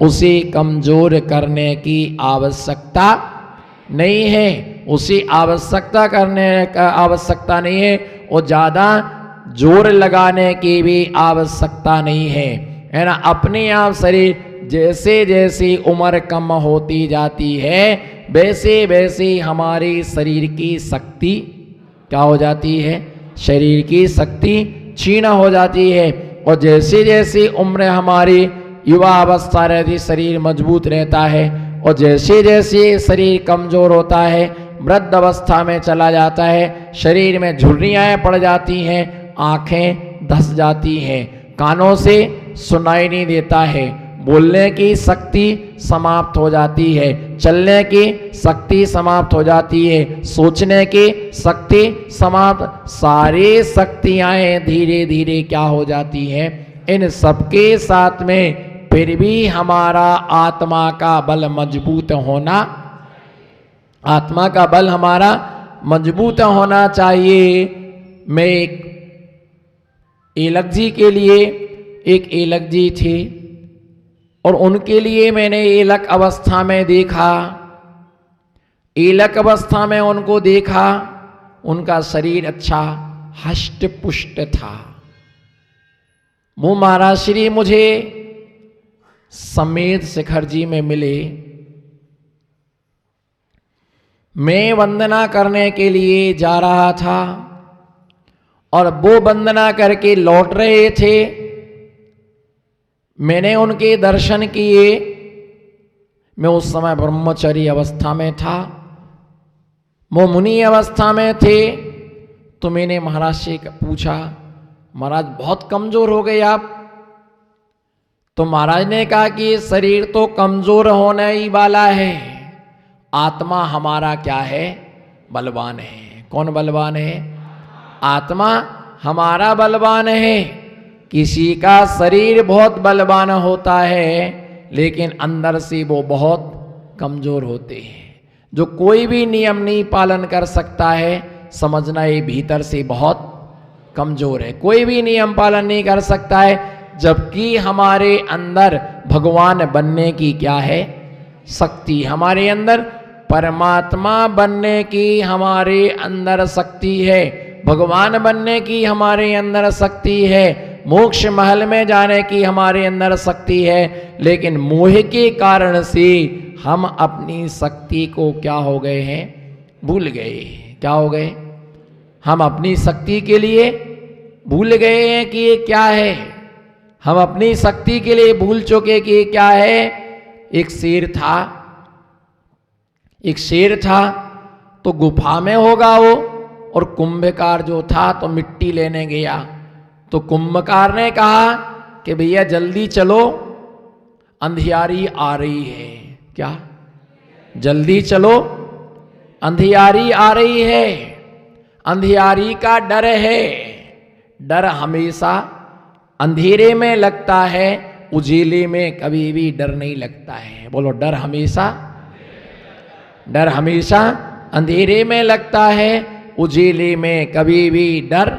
उसे कमजोर करने की आवश्यकता नहीं है, उसे आवश्यकता करने का आवश्यकता नहीं है, और ज्यादा जोर लगाने की भी आवश्यकता नहीं है ना। अपने आप शरीर जैसे जैसे उम्र कम होती जाती है वैसे वैसे हमारे शरीर की शक्ति क्या हो जाती है, शरीर की शक्ति क्षीण हो जाती है। और जैसे जैसे उम्र हमारी युवा अवस्था रहती शरीर मजबूत रहता है, और जैसे जैसे शरीर कमजोर होता है वृद्ध अवस्था में चला जाता है, शरीर में झुर्रियाँ पड़ जाती हैं, आंखें धस जाती हैं, कानों से सुनाई नहीं देता है, बोलने की शक्ति समाप्त हो जाती है, चलने की शक्ति समाप्त हो जाती है, सोचने की शक्ति समाप्त, सारी शक्तियाँ धीरे धीरे क्या हो जाती हैं। इन सबके साथ में फिर भी हमारा आत्मा का बल मजबूत होना, आत्मा का बल हमारा मजबूत होना चाहिए। मैं एक एलक जी के लिए, एक एलक जी थे और उनके लिए मैंने एलक अवस्था में देखा, एलक अवस्था में उनको देखा, उनका शरीर अच्छा हष्ट पुष्ट था। वो महाराज श्री मुझे समेत शिखर जी में मिले, मैं वंदना करने के लिए जा रहा था और वो वंदना करके लौट रहे थे। मैंने उनके दर्शन किए, मैं उस समय ब्रह्मचर्य अवस्था में था, वो मुनि अवस्था में थे। तो मैंने महाराज से पूछा, महाराज बहुत कमजोर हो गए आप। तो महाराज ने कहा कि शरीर तो कमजोर होने ही वाला है, आत्मा हमारा क्या है, बलवान है। कौन बलवान है? आत्मा हमारा बलवान है। किसी का शरीर बहुत बलवान होता है लेकिन अंदर से वो बहुत कमजोर होते हैं। जो कोई भी नियम नहीं पालन कर सकता है समझना ये भीतर से बहुत कमजोर है, कोई भी नियम पालन नहीं कर सकता है। जबकि हमारे अंदर भगवान बनने की क्या है, शक्ति, हमारे अंदर परमात्मा बनने की हमारे अंदर शक्ति है, भगवान बनने की हमारे अंदर शक्ति है, मोक्ष महल में जाने की हमारे अंदर शक्ति है। लेकिन मोह के कारण से हम अपनी शक्ति को क्या हो गए हैं, भूल गए। क्या हो गए? हम अपनी शक्ति के लिए भूल गए हैं कि ये क्या है। हम अपनी शक्ति के लिए भूल चुके कि ये क्या है। एक शेर था, एक शेर था तो गुफा में होगा वो, और कुंभकार जो था तो मिट्टी लेने गया। तो कुंभकार ने कहा कि भैया जल्दी चलो अंधियारी आ रही है। क्या? जल्दी चलो अंधियारी आ रही है। अंधियारी का डर है, डर हमेशा अंधेरे में लगता है, उजीले में कभी भी डर नहीं लगता है। बोलो, डर हमेशा अंधेरे में लगता है, उजीले में कभी भी डर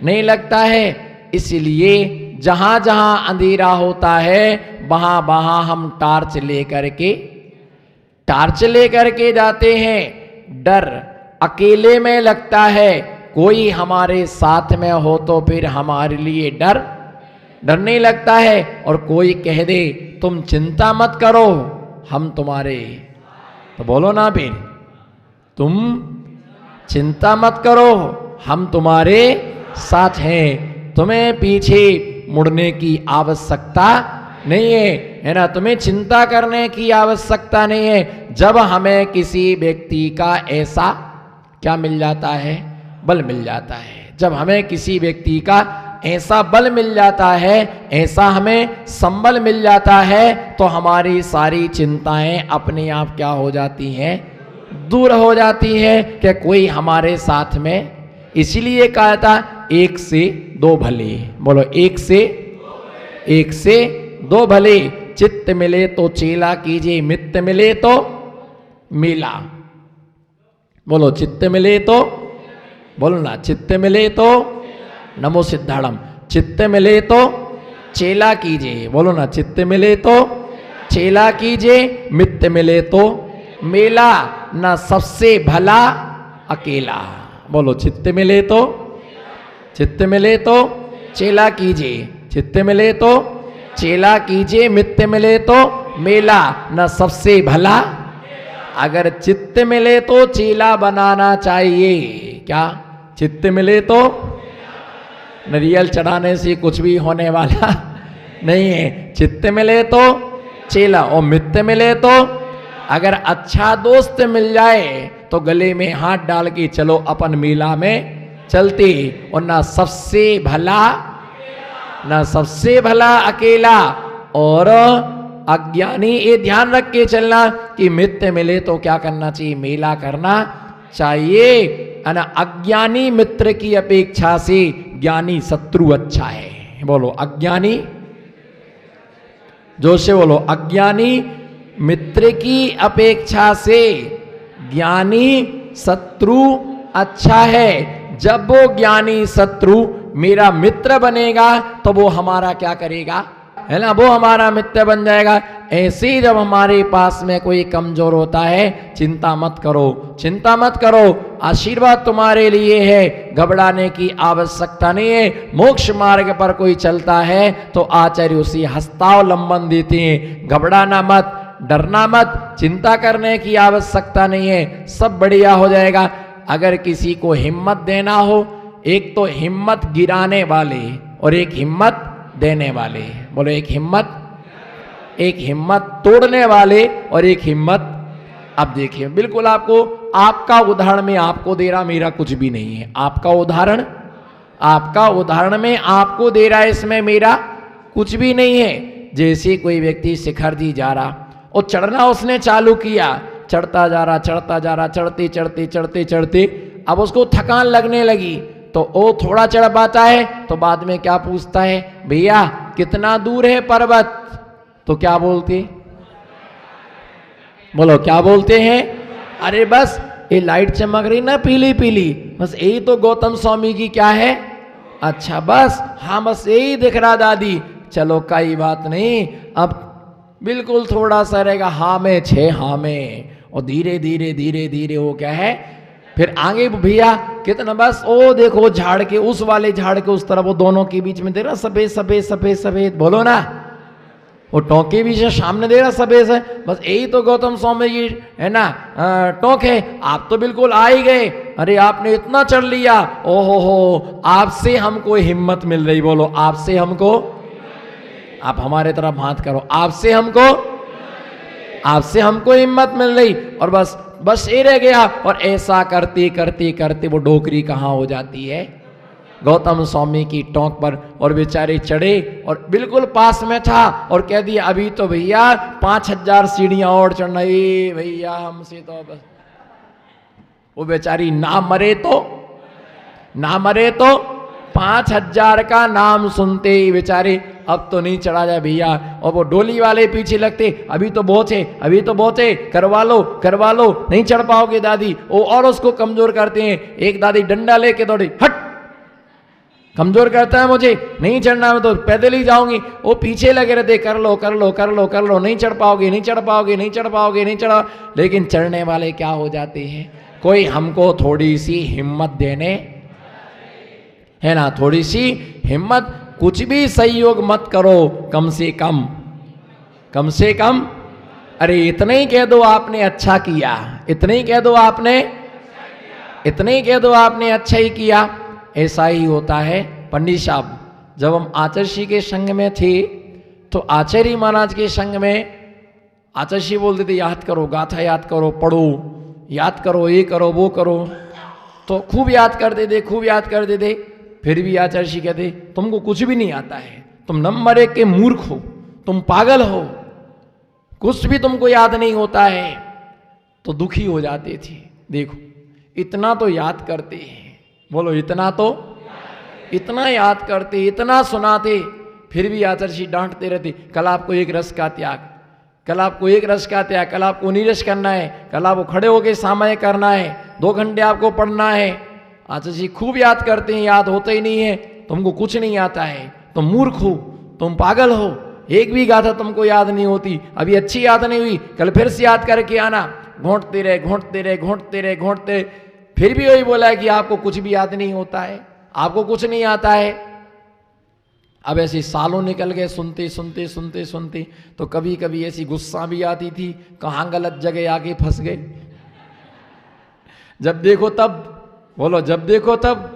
नहीं लगता है। इसलिए जहां जहां अंधेरा होता है वहां वहां हम टार्च लेकर के जाते हैं। डर अकेले में लगता है, कोई हमारे साथ में हो तो फिर हमारे लिए डर नहीं लगता है। और कोई कह दे तुम चिंता मत करो हम तुम्हारे, तो बोलो ना फिर, तुम चिंता मत करो हम तुम्हारे साथ हैं, तुम्हें पीछे मुड़ने की आवश्यकता नहीं है ना, तुम्हें चिंता करने की आवश्यकता नहीं है। जब हमें किसी व्यक्ति का ऐसा क्या मिल जाता है, बल मिल जाता है, जब हमें किसी व्यक्ति का ऐसा बल मिल जाता है, ऐसा हमें संबल मिल जाता है, तो हमारी सारी चिंताएं अपने आप क्या हो जाती हैं, दूर हो जाती है कि कोई हमारे साथ में। इसीलिए कहा था एक से दो भले। बोलो, एक से दो भले। चित्त मिले तो चेला कीजिए, मित्त मिले तो मेला। बोलो, चित्त मिले तो, बोलो ना, चित्त मिले तो नमो सिद्धाड़म। चित्त मिले तो चेला कीजिए, बोलो ना, चित्त मिले तो चेला कीजिए, मित्र मिले तो मेला, ना सबसे भला अकेला। बोलो, चित्त मिले तो चेला कीजिए, चित्त मिले तो चेला कीजिए, मित्र मिले तो मेला, न सबसे भला। अगर चित्त मिले तो चेला बनाना चाहिए। क्या? चित्त मिले तो नारियल चढ़ाने से कुछ भी होने वाला नहीं है। चित्त मिले तो चेला, और मित्र मिले तो अगर अच्छा दोस्त मिल जाए तो गले में हाथ डाल के चलो अपन मेला में चलते, और ना सबसे भला अकेला। और अज्ञानी ये ध्यान रख के चलना कि मित्र मिले तो क्या करना चाहिए? मेला करना चाहिए। अज्ञानी मित्र की अपेक्षा से ज्ञानी शत्रु अच्छा है। बोलो, अज्ञानी, जोर से बोलो, अज्ञानी मित्र की अपेक्षा से ज्ञानी शत्रु अच्छा है। जब वो ज्ञानी शत्रु मेरा मित्र बनेगा तो वो हमारा क्या करेगा? है ना, वो हमारा मित्र बन जाएगा। ऐसे ही जब हमारे पास में कोई कमजोर होता है, चिंता मत करो, आशीर्वाद तुम्हारे लिए है, घबराने की आवश्यकता नहीं है। मोक्ष मार्ग पर कोई चलता है तो आचार्य उसी हस्तावलंबन देते हैं। घबराना मत, डरना मत, चिंता करने की आवश्यकता नहीं है, सब बढ़िया हो जाएगा। अगर किसी को हिम्मत देना हो, एक तो हिम्मत गिराने वाले और एक हिम्मत देने वाले। बोलो, एक हिम्मत तोड़ने वाले और एक हिम्मत। अब देखिए, बिल्कुल आपका उदाहरण में आपको दे रहा, मेरा कुछ भी नहीं है। आपका उदाहरण में आपको दे रहा है, इसमें मेरा कुछ भी नहीं है। जैसे कोई व्यक्ति शिखर जी जा रहा और चढ़ना उसने चालू किया, चढ़ता जा रहा, चढ़ते अब उसको थकान लगने लगी तो वो थोड़ा चढ़ पाता है तो बाद में क्या पूछता है? भैया कितना दूर है पर्वत? तो क्या बोलते? बोलो, क्या बोलते हैं? अरे बस ये लाइट चमक रही ना पीली पीली, बस यही तो गौतम स्वामी की क्या है? अच्छा बस, हाँ बस यही दिख रहा दादी। चलो कोई बात नहीं, अब बिल्कुल थोड़ा सा रहेगा, हाँ में 6 हाँ में, और धीरे धीरे वो क्या है फिर आगे भैया कितना, बस ओ देखो झाड़ के उस वाले झाड़ के उस तरफ, वो दोनों के बीच में दे रहा सफेद, बोलो ना, वो टोंक के बीच में सामने दे रहा सफेद है। बस यही तो गौतम स्वामी जी है ना टोंक है। आप तो बिल्कुल आ ही गए, अरे आपने इतना चढ़ लिया, ओहो हो, आपसे हमको हिम्मत मिल रही। बोलो, आपसे हमको, आप हमारे तरफ हाथ करो, आपसे हमको हिम्मत मिल रही। और बस ये रह गया। और ऐसा करते वो डोकरी कहाँ हो जाती है? गौतम स्वामी की टोंक पर। और बेचारे चढ़े और बिल्कुल पास में था और कह दिया अभी तो भैया 5000 सीढ़ियां और चढ़ना। ये भैया हमसे तो बस, वो बेचारी ना मरे तो 5000 का नाम सुनते ही बेचारे अब तो नहीं चढ़ा जाए भैया। और वो डोली वाले पीछे लगते, अभी तो बहुत है, करवा लो, नहीं चढ़ पाओगे दादी। वो और उसको कमजोर करते हैं। एक दादी डंडा लेके दौड़ी, हट, कमजोर करता है मुझे, नहीं चढ़ना, मैं तो पैदल ही जाऊंगी। वो पीछे लगे रहते, कर लो, नहीं चढ़ पाओगे। लेकिन चढ़ने वाले क्या हो जाते हैं? कोई हमको थोड़ी सी हिम्मत देने, है ना, थोड़ी सी हिम्मत, कुछ भी सहयोग मत करो, कम से कम अरे इतना ही कह दो आपने अच्छा किया, इतना ही कह दो आपने अच्छा ही किया। ऐसा ही होता है। पंडित साहब, जब हम आचार्य जी के संग में थे तो आचार्य महाराज के संग में आचार्य जी बोलते थे याद करो, गाथा याद करो, पढ़ो, याद करो, ये करो, वो करो। तो खूब याद करते थे। फिर भी आचार्य जी कहते तुमको कुछ भी नहीं आता है, तुम नंबर 1 के मूर्ख हो, तुम पागल हो, कुछ भी तुमको याद नहीं होता है। तो दुखी हो जाते थे। देखो, इतना तो याद करते हैं, बोलो इतना याद करते, इतना सुनाते, फिर भी आचार्य जी डांटते रहते। कल आपको एक रस का त्याग, कल आपको नीरस करना है, कल आपको खड़े होकर सामय करना है, 2 घंटे आपको पढ़ना है। आचार्य जी खूब याद करते हैं, याद होता ही नहीं है। तुमको कुछ नहीं आता है, तुम मूर्ख हो, तुम पागल हो, एक भी गाथा तुमको याद नहीं होती, अभी अच्छी याद नहीं हुई, कल फिर से याद करके आना। घोंटते रहे घोंटते रहे घोंटते रहे घोंटते, फिर भी वही बोला है कि आपको कुछ भी याद नहीं होता है, आपको कुछ नहीं आता है। अब ऐसे सालों निकल गए सुनते सुनते सुनते सुनते, तो कभी कभी ऐसी गुस्सा भी आती थी, कहाँ गलत जगह आके फंस गए। जब देखो तब बोलो, जब देखो तब।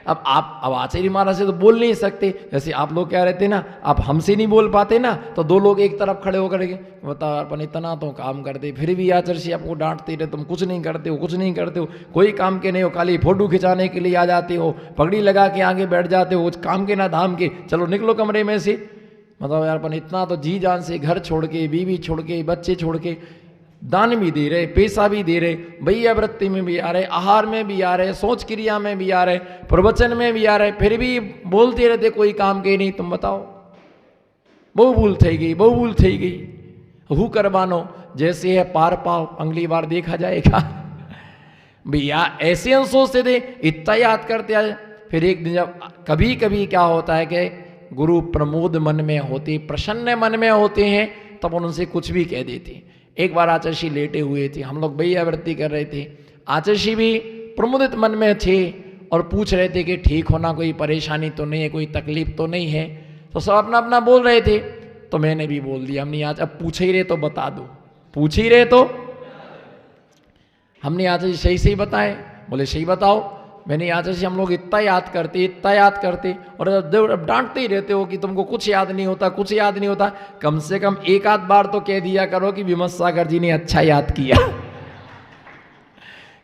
अब आचार्य महाराज से तो बोल नहीं सकते, जैसे आप लोग क्या रहते ना, आप हमसे नहीं बोल पाते ना, तो दो लोग एक तरफ खड़े होकर के बताओ अपन इतना तो काम करते, फिर भी आचार्य जी आपको डांटते रहे, तुम कुछ नहीं करते हो, कुछ नहीं करते हो, कोई काम के नहीं हो, खाली फोटो खिंचाने के लिए आ जाते हो, पगड़ी लगा के आगे बैठ जाते हो, काम के ना धाम के, चलो निकलो कमरे में से। मतलब यार अपन इतना तो जी जान से घर छोड़ के, बीवी छोड़ के, बच्चे छोड़ के, दान भी दे रहे, पैसा भी दे रहे, भैया वृत्ति में भी आ रहे, आहार में भी आ रहे, सोच क्रिया में भी आ रहे, प्रवचन में भी आ रहे, फिर भी बोलते रहते कोई काम के नहीं। तुम बताओ, बहु भूल થઈ गई, बहु भूल થઈ गई, हु करवानो, जैसे है पार पाओ, अगली बार देखा जाएगा। भैया ऐसे हम सोचते थे, इतना याद करते आए। फिर एक दिन जब कभी कभी क्या होता है कि गुरु प्रमोद मन में होते, प्रसन्न मन में होते हैं, तब उनसे कुछ भी कह देते। एक बार आचार्य जी लेटे हुए थे, हम लोग भैया वृत्ति कर रहे थे, आचार्य जी भी प्रमुदित मन में थे और पूछ रहे थे कि ठीक होना, कोई परेशानी तो नहीं है, कोई तकलीफ तो नहीं है। तो सब अपना अपना बोल रहे थे, तो मैंने भी बोल दिया, हमने आज अब पूछ ही रहे तो बता दो, पूछ ही रहे तो हमने आचार्य जी सही सही बताए। बोले सही बताओ। मैंने आचार्य जी हम लोग इतना याद करते, इतना याद करते, और अब डांटते ही रहते हो कि तुमको कुछ याद नहीं होता, कुछ याद नहीं होता। कम से कम एक आध बार तो कह दिया करो कि विमल सागर जी ने अच्छा याद किया।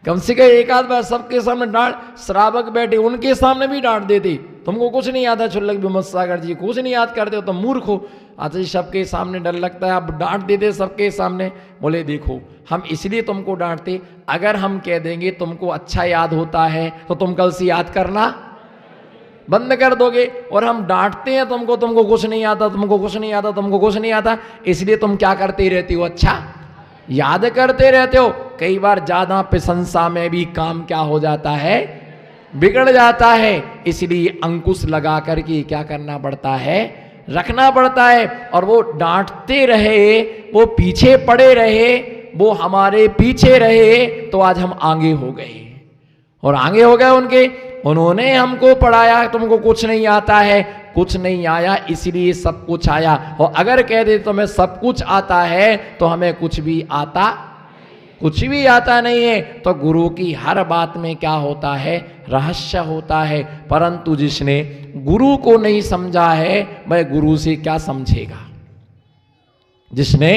कम से कम एक आध बार सबके सामने डांट, श्रावक बैठे उनके सामने भी डांट देते, तुमको कुछ नहीं आता छुल्लक विमल सागर जी, कुछ नहीं याद करते हो, तुम मूर्ख हो। आचार्य जी सबके सामने डर लगता है, आप डांट देते सबके सामने। बोले देखो, हम इसलिए तुमको डांटते, अगर हम कह देंगे तुमको अच्छा याद होता है तो तुम कल से याद करना बंद कर दोगे, और हम डांटते हैं तुमको, तुमको कुछ नहीं आता, तुमको कुछ नहीं आता, तुमको कुछ नहीं आता, इसलिए तुम क्या करते रहते हो, अच्छा याद करते रहते हो। कई बार ज्यादा प्रशंसा में भी काम क्या हो जाता है, बिगड़ जाता है। इसलिए अंकुश लगा करके क्या करना पड़ता है, रखना पड़ता है। और वो डांटते रहे, वो पीछे पड़े रहे, वो हमारे पीछे रहे, तो आज हम आगे हो गए, और आगे हो गए उनके, उन्होंने हमको पढ़ाया, तुमको कुछ नहीं आता है, कुछ नहीं आया, इसलिए सब कुछ आया। और अगर कह दे तो हमें सब कुछ आता है, तो हमें कुछ भी आता, कुछ भी आता नहीं है। तो गुरु की हर बात में क्या होता है, रहस्य होता है। परंतु जिसने गुरु को नहीं समझा है, वह गुरु से क्या समझेगा। जिसने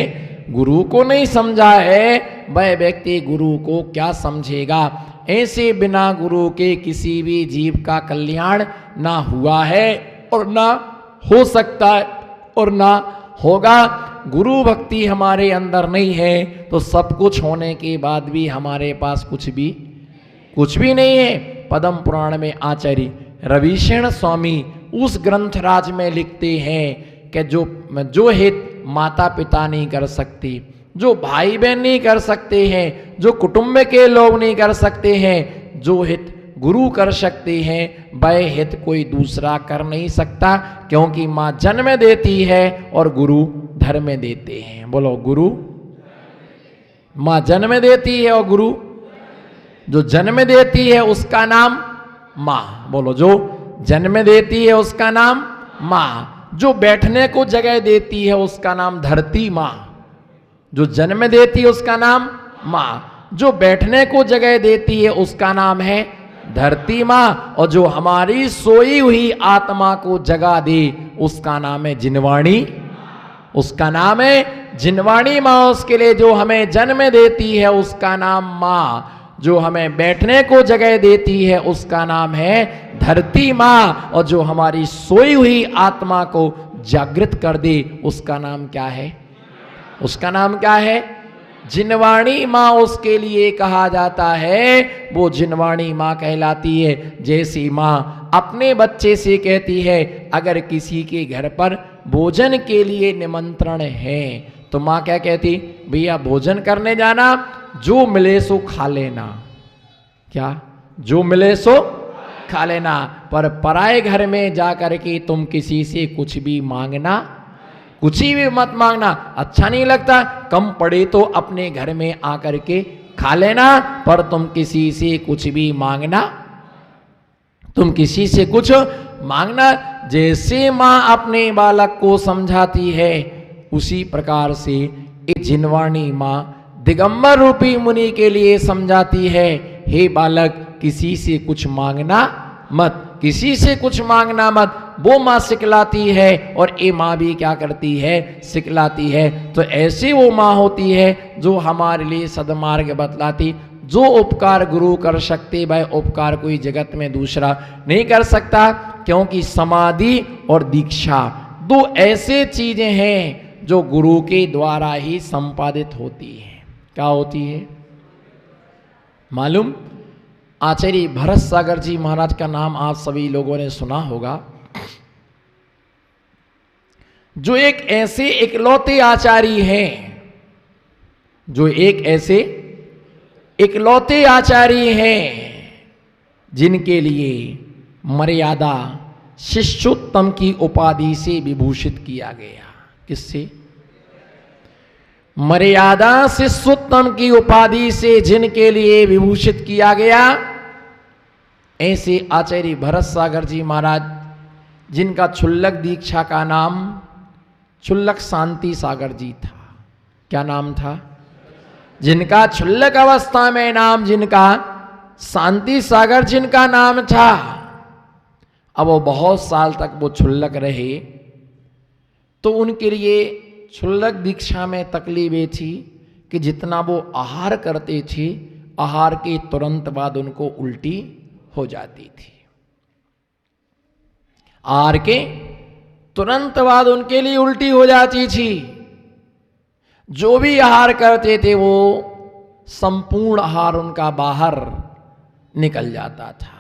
गुरु को नहीं समझा है, वह व्यक्ति गुरु को क्या समझेगा। ऐसे बिना गुरु के किसी भी जीव का कल्याण ना हुआ है, और ना हो सकता है, और ना होगा। गुरु भक्ति हमारे अंदर नहीं है, तो सब कुछ होने के बाद भी हमारे पास कुछ भी नहीं है। पद्म पुराण में आचार्य रविशरण स्वामी उस ग्रंथराज में लिखते हैं कि जो हित माता पिता नहीं कर सकते, जो भाई बहन नहीं कर सकते हैं, जो कुटुंब के लोग नहीं कर सकते हैं, जो हित गुरु कर सकते हैं, वह हित कोई दूसरा कर नहीं सकता। क्योंकि माँ जन्म देती है और गुरु धर्म देते हैं। बोलो, गुरु माँ जन्म देती है और गुरु जो जन्म देती है उसका नाम माँ। बोलो, जो जन्म देती है उसका नाम माँ। जो बैठने को जगह देती है उसका नाम धरती माँ। जो जन्म देती है उसका नाम माँ, जो बैठने को जगह देती है उसका नाम है धरती माँ, और जो हमारी सोई हुई आत्मा को जगा दे उसका नाम है जिनवाणी। उसका नाम है जिनवाणी माँ। उसके लिए जो हमें जन्म देती है उसका नाम माँ, जो हमें बैठने को जगह देती है उसका नाम है धरती माँ, और जो हमारी सोई हुई आत्मा को जागृत कर दे उसका नाम क्या है, उसका नाम क्या है, जिनवाणी माँ उसके लिए कहा जाता है। वो जिनवाणी माँ कहलाती है। जैसी माँ अपने बच्चे से कहती है, अगर किसी के घर पर भोजन के लिए निमंत्रण है तो माँ क्या कहती, भैया भोजन करने जाना, जो मिले सो खा लेना। क्या, जो मिले सो खा लेना, पर पराए घर में जा करके तुम किसी से कुछ भी मांगना, कुछ भी मत मांगना। अच्छा नहीं लगता, कम पड़े तो अपने घर में आकर के खा लेना, पर तुम किसी से कुछ भी मांगना, तुम किसी से कुछ मांगना। जैसे माँ अपने बालक को समझाती है, उसी प्रकार से एक जिनवाणी माँ दिगंबर रूपी मुनि के लिए समझाती है, हे बालक किसी से कुछ मांगना मत, किसी से कुछ मांगना मत। वो माँ सिखलाती है और ये माँ भी क्या करती है, सिखलाती है। तो ऐसी वो माँ होती है जो हमारे लिए सदमार्ग बतलाती। जो उपकार गुरु कर सकते, वह उपकार कोई जगत में दूसरा नहीं कर सकता, क्योंकि समाधि और दीक्षा दो ऐसे चीजें हैं जो गुरु के द्वारा ही संपादित होती है। क्या होती है मालूम? आचार्य भरत सागर जी महाराज का नाम आप सभी लोगों ने सुना होगा, जो एक ऐसे इकलौते आचार्य हैं, जो एक ऐसे इकलौते आचार्य हैं जिनके लिए मर्यादा शिष्योत्तम की उपाधि से विभूषित किया गया। किससे? मर्यादा शिष्योत्तम की उपाधि से जिनके लिए विभूषित किया गया, ऐसे आचार्य भरत सागर जी महाराज, जिनका क्षुल्लक दीक्षा का नाम क्षुल्लक शांति सागर जी था। क्या नाम था? जिनका क्षुल्लक अवस्था में नाम, जिनका शांति सागर जिनका नाम था। अब वो बहुत साल तक वो क्षुल्लक रहे, तो उनके लिए क्षुल्लक दीक्षा में तकलीफें थी कि जितना वो आहार करते थे, आहार के तुरंत बाद उनको उल्टी हो जाती थी। आहार के तुरंत बाद उनके लिए उल्टी हो जाती थी। जो भी आहार करते थे वो संपूर्ण आहार उनका बाहर निकल जाता था।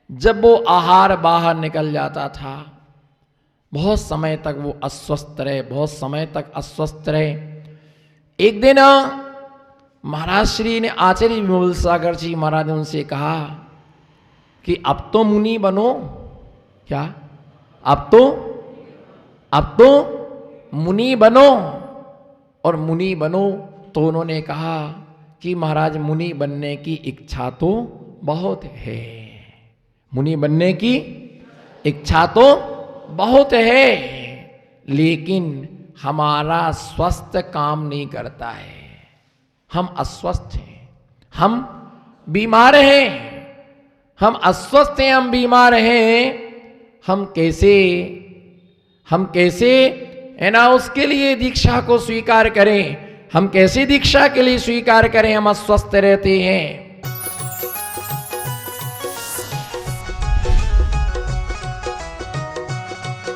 जब वो आहार बाहर निकल जाता था, बहुत समय तक वो अस्वस्थ रहे, बहुत समय तक अस्वस्थ रहे। एक दिन महाराज श्री ने, आचार्य विमल सागर जी महाराज ने उनसे कहा कि अब तो मुनि बनो। क्या? अब तो मुनि बनो। और मुनि बनो तो उन्होंने कहा कि महाराज मुनि बनने की इच्छा तो बहुत है, मुनि बनने की इच्छा तो बहुत है, लेकिन हमारा स्वस्थ काम नहीं करता है, हम अस्वस्थ हैं, हम बीमार हैं, हम अस्वस्थ हैं, हम बीमार हैं। हम कैसे है ना उसके लिए दीक्षा को स्वीकार करें, हम कैसे दीक्षा के लिए स्वीकार करें? हम अस्वस्थ रहते हैं।